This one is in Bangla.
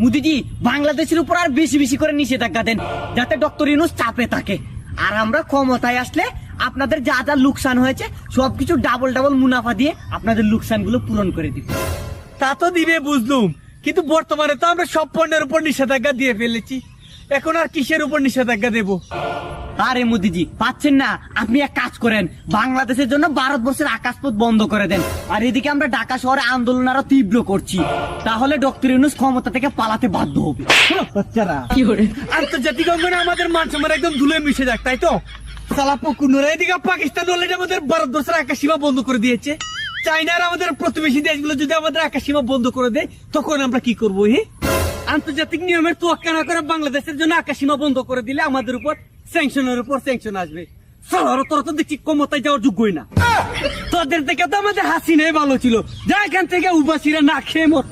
মোদিজি বাংলাদেশের উপর আর বেশি বেশি করে নিষেধাজ্ঞা দেন, যাতে ডক্টর ইউনূস চাপে থাকে। আর আমরা ক্ষমতায় আসলে আপনাদের যা যা লোকসান হয়েছে সবকিছু ডাবল ডাবল মুনাফা দিয়ে আপনাদের লোকসান গুলো পূরণ করে দিব। তা তো দিবে বুঝলুম, কিন্তু বর্তমানে তো আমরা সব পণ্যের উপর নিষেধাজ্ঞা দিয়ে ফেলেছি, এখন আর কিসের উপর নিষেধাজ্ঞা দেব? আরে মোদিজি পাচ্ছেন না, আপনি এক কাজ করেন, বাংলাদেশের জন্য ভারতবর্ষের আকাশপথ বন্ধ করে দেন। আর এদিকে আমরা ঢাকা শহরে আন্দোলন আরো তীব্র করছি, তাহলে ডক্টর ইউনূস ক্ষমতা থেকে পালাতে বাধ্য হবে। বাচ্চারা আন্তর্জাতিক অঙ্গনে আমাদের মান সম্মান একদম ধুলে মিশে যাক, তাই তো? সালা পকুনুরা এদিকে পাকিস্তান অলরেডি আমাদের ভারতবর্ষের আকাশ সীমা বন্ধ করে দিয়েছে। চাইনার আমাদের প্রতিবেশী দেশগুলো যদি আমাদের আকাশ সীমা বন্ধ করে দেয় তখন আমরা কি করবো? আন্তর্জাতিক নিয়মের তোয়াক্কা না করে বাংলাদেশের জন্য আকাশ সীমা বন্ধ করে দিলে আমাদের উপর স্যাংশনের উপর স্যাংশন আসবে। তোরা তো দেখছি ক্ষমতায় যাওয়ার যোগ্যই না। তোদের থেকে তো আমাদের হাসিনাই ভালো ছিল, যা এখান থেকে উবাসীরা না খেয়ে মর।